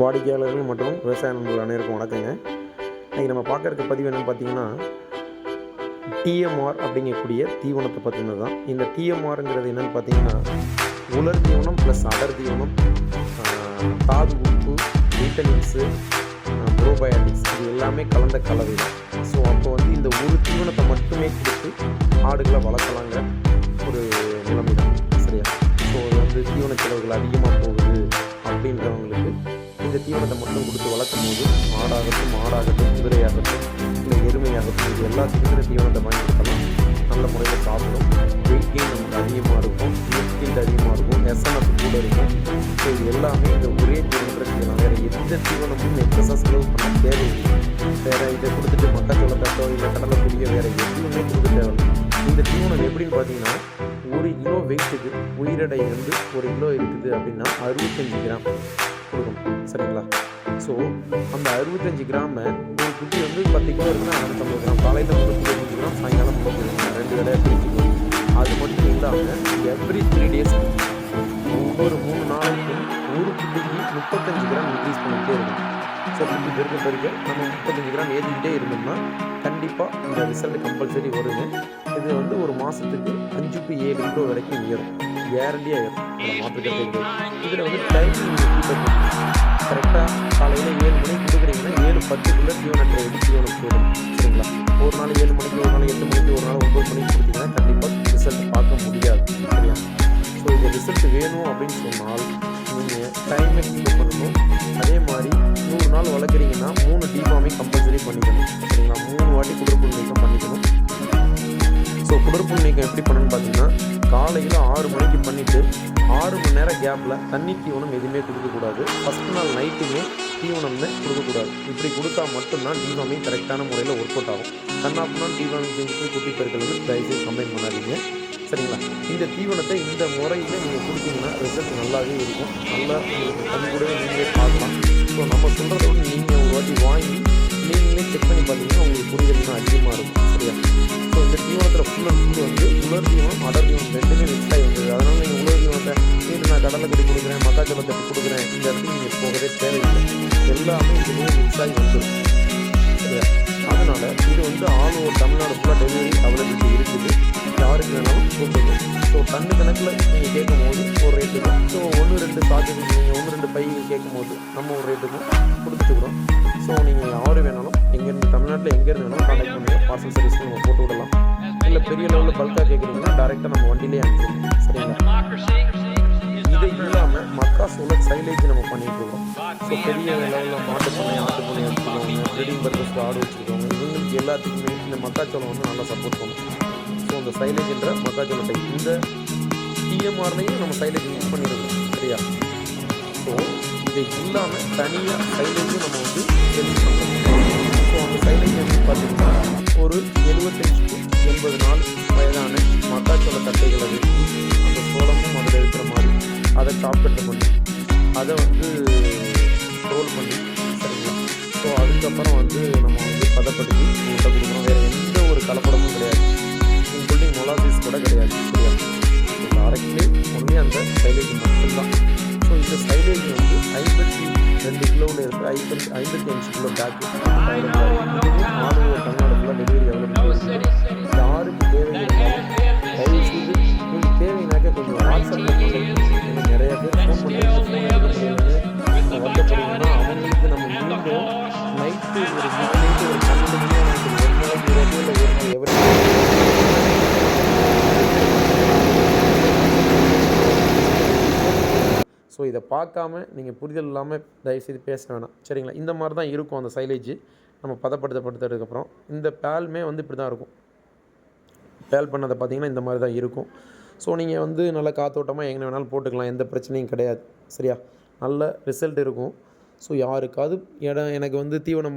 வாடிக்கையாளர்கள் மற்றும் விவசாய நண்பர்கள் அனைவருக்கும் வணக்கங்க. இன்றைக்கி நம்ம பார்க்குறதுக்கு பதிவு என்னென்னு பார்த்தீங்கன்னா, டிஎம்ஆர் அப்படிங்கக்கூடிய தீவனத்தை பற்றினது தான். இந்த டிஎம்ஆருங்கிறது என்னென்னு பார்த்தீங்கன்னா, உலர் தீவனம் ப்ளஸ் அடர் தீவனம், தாது உப்பு, விட்டமின்ஸு, ப்ரோபயோட்டிக்ஸ் இது எல்லாமே கலந்த கலவை தான். ஸோ அப்போ வந்து இந்த ஒரு தீவனத்தை மட்டுமே கொடுத்து ஆடுகளை வளர்க்கலாங்கிற ஒரு நிலைமை தான். சரியா? ஸோ அது வந்து தீவன செலவுகள் அதிகமாக போகுது அப்படின்றவங்களுக்கு இந்த தீவனத்தை மட்டும் கொடுத்து வளர்க்கும் போது மாடாகட்டும் குதிரையாகட்டும் இல்லை எருமையாகட்டும் இது எல்லாத்துக்குமே இந்த தீவனத்தை பயன்படுத்தலாம். நல்ல முறையில் சாப்பிடும். வெயிட் கெயின் நமக்கு அதிகமாக இருக்கும், வெயிட் அதிகமாக இருக்கும், எஸ்என்எஃப் கூட இருக்கும். ஸோ இது எல்லாமே இந்த ஒரே தீவனத்துக்கு வேறு எந்த தீவனமும் எக்ஸஸாக செலவு பண்ண தேவையில்லை. வேறு இதை கொடுத்துட்டு மக்காச்சோள தட்டோ இல்லை கடலை குடிக்க வேறு எதுவுமே கொடுக்க தேவையில்லை. இந்த தீவனம் எப்படின்னு பார்த்தீங்கன்னா, 1 கிலோ வெயிட்டுக்கு உயிரடை வந்து 1 கிலோ இருக்குது அப்படின்னா 65 கிராம் கொடுக்கணும். சரிங்களா? ஸோ அந்த 65 கிராமை ஒரு குட்டி வந்து 10 கிலோ இருக்குன்னா 250 கிராம், காலையில் 35 கிராம், சாயங்காலம் 30 கிராம், 2 வேலையாக பிரிச்சுக்கணும். அது மட்டும் இல்லாமல் எவ்ரி 3 டேஸ் ஒவ்வொரு 3 நாளைக்கும் ஒரு குட்டிக்கு 35 கிராம் இன்க்ரீஸ் பண்ணிக்கிட்டே இருக்கும். ஸோ குட்டி பெருக்க நம்ம 35 கிராம் ஏற்றிக்கிட்டே இருந்தோம்னா கண்டிப்பாக இந்த ரிசல்ட் கம்பல்சரி வருங்க. இது வந்து ஒரு மாதத்துக்கு 5 to 7 கிலோ வரைக்கும் ஏறும், கேரண்டியாக ஏறும். அதில் மாற்றுக்கிறது இதில் வந்து டைமிங் கரெக்டாக காலையில் 7 மணிக்கு கொடுக்குறீங்கன்னா 7:10 தீவனத்தை எடுத்து தீவனம் போயிடும். சரிங்களா? ஒரு நாள் 7 மணிக்கு, ஒரு நாள் 8 மணிக்கு, ஒரு நாள் 9 மணிக்கு கொடுத்தீங்கன்னா கண்டிப்பாக ரிசல்ட் பார்க்க முடியாது. சரியா? ஸோ இந்த ரிசல்ட் வேணும் அப்படின்னு சொன்னால் நீங்கள் டைமை கீழே பண்ணணும். அதே மாதிரி 100 நாள் வளர்க்குறீங்கன்னா 3 டிஃபார்மிங் கம்பல்சரி பண்ணிக்கணும். சரிங்களா? 3 வாட்டி குடற்புழு நீக்கம் பண்ணிக்கணும். ஸோ குடற்புழு நீக்கம் எப்படி பண்ணணும்னு பார்த்தீங்கன்னா, காலையில் 6 மணிக்கு பண்ணிவிட்டு 6 மணி நேரம் கேப்பில் தண்ணி தீவனம் எதுவுமே கொடுக்கக்கூடாது. ஃபஸ்ட் நாள் நைட்டுமே தீவனம்னு கொடுக்கக்கூடாது. இப்படி கொடுத்தா மட்டும்தான் டிஃபார்மிங் கரெக்டான முறையில் ஒர்க் அவுட் ஆகும். கண்ணாப்புனா டிஃபார்மிங் செஞ்சுட்டு குட்டி பெருக்கிறது தயவுசெய்து கம்பைன் பண்ணாதீங்க. சரிங்களா? இந்த தீவனத்தை இந்த முறையில் நீங்கள் கொடுத்தீங்கன்னா ரிசல்ட் நல்லாவே இருக்கும். நல்லா கண் கூடவே நீங்களே பார்க்கலாம். ஸோ நம்ம சொல்கிறத விட நீங்கள் ஒரு வாட்டி வாங்கி நீங்களே செக் பண்ணி பார்த்தீங்கன்னா உங்களுக்கு புரிதல் அதிகமாக இருக்கும். சரியா? ஸோ இந்த தீவனத்தில் ஃபுல் அண்ட் ஃபுல் வந்து உலர் தீவனம் அடர் தீவனம் ரெண்டுமே மிக்ஸ் ஆகி வந்தது. அதனால் நீங்கள் உலர் தீவனத்தை வீட்டு நான் கடலை கட்டி கொடுக்குறேன், மக்காச்சோள தட்டி கொடுக்குறேன், இந்த இடத்துக்கு நீங்கள் போகவே தேவையில்லை. எல்லாமே இதுலேயே மிக்ஸ் ஆகி வந்துடும். சரியா? அதனால் இது வந்து ஆல் ஓவர் தமிழ்நாடு ஃபுல்லாக டெலிவரி அவைலபிலிட்டி இருக்குது. யாருக்கு வேணாலும் கூப்பிடுங்க. ஸோ டன்னு கணக்கில் நீங்கள் கேட்கும் போது ஒரு ரேட்டு தான். ஸோ 1-2 சாக்குக்கு நீங்கள் 1-2 பைகள் கேட்கும் போது நம்ம ஒரு ரேட்டுக்கும் கொடுத்துட்டுக்கிறோம். ஸோ நீங்கள் யார் வேணாலும் எங்கேருந்து தமிழ்நாட்டில் எங்கேருந்து வேணாலும் கான்டாக்ட் பண்ணுங்கள். பார்சல் சர்வீஸ்க்கு நம்ம போட்டு விடலாம். இல்லை பெரிய லெவலில் பல்காக கேட்குறீங்கன்னா டேரெக்டாக நம்ம வண்டியிலே அனுப்பிடுவோம். சரிங்களா? இது இல்லாமல் மக்காச்சோள சைலேஜ் நம்ம பண்ணிட்டு இருக்கோம். ஸோ பெரிய லெவலில் மாட்டு பண்ணை ஆட்டு பண்ணை வச்சுருக்கவங்க, ப்ரீடிங் பர்பஸ்க்கு ஆடு வச்சுருக்கவங்க, இவங்களுக்கு எல்லாத்துக்குமே இந்த மக்காச்சோளம் வந்து நல்லா சப்போர்ட் பண்ணும். ஸோ அந்த சைலேஜ்ன்ற மக்காச்சோள டைப் இந்த டிஎம்ஆர்லையும் நம்ம சைலேஜ் யூஸ் பண்ணியிருக்கோம். சரியா? ஸோ இது இல்லாமல் தனியாக சைலேஜும் நம்ம வந்து சேல்ஸ் பண்ணுறோம். ஸோ அந்த சைலேஜ் வந்து பார்த்திங்கன்னா ஒரு 75 to 80 நாள் வயதான மக்காச்சோள தட்டைகளை வெட்டி அந்த சோளமும் அதில் இருக்கிற மாதிரி அதை சாப்பிட்டு பண்ணி அதை வந்து ரோல் பண்ணி, சரிங்களா? ஸோ அதுக்கப்புறம் வந்து நம்ம வந்து பதப்படுத்தி முட்டை கொடுக்குறோம். வேறு எந்த ஒரு கலப்படமும் கிடையாது, இன்க்ளூடிங் மொலாசிஸ் கூட கிடையாது. சரியா? ஸோ டைரக்ட்லி ஒன்லி அந்த சைலேஜ் மட்டும்தான். ஸோ இந்த சைலேஜ் வந்து 52 கிலோவில் இருக்குது, 55 கிலோ பேக்கு இதுவும் ஆல் ஓவர் தமிழ்நாடு ஃபுல்லாக டெலிவரி அவைலபிலிட்டி. யாருக்கு தேவை இருந்தாலும் தயவுசெய்து உங்களுக்கு தேவைனாக்க கொஞ்சம் வாட்ஸ்அப்பில் கான்டாக்ட். நிறைய பேர் ஃபோன் பண்ணி வருத்தப்படுங்கன்னா அவங்களுக்கு நம்ம மீண்டும் நைட்டு ஒரு நைட்டு ஒரு 12 மணி நேரம் ஒரு நாளைக்கு 20 இல்லை ஒரு நாள் எவரி ஸோ இதை பார்க்காம நீங்கள் புரிதல் இல்லாமல் தயவுசெய்து பேச வேணாம். சரிங்களா? இந்த மாதிரி தான் இருக்கும் அந்த சைலேஜ் நம்ம பதப்படுத்தப்பட்டதுக்கப்புறம். இந்த பேல்மே வந்து இப்படி தான் இருக்கும். பேல் பண்ணதை பார்த்திங்கன்னா இந்த மாதிரி தான் இருக்கும். ஸோ நீங்கள் வந்து நல்லா காத்தோட்டமாக எங்கே வேணாலும் போட்டுக்கலாம், எந்த பிரச்சனையும் கிடையாது. சரியா? நல்ல ரிசல்ட் இருக்கும். ஸோ யாருக்காவது எனக்கு வந்து தீவனம்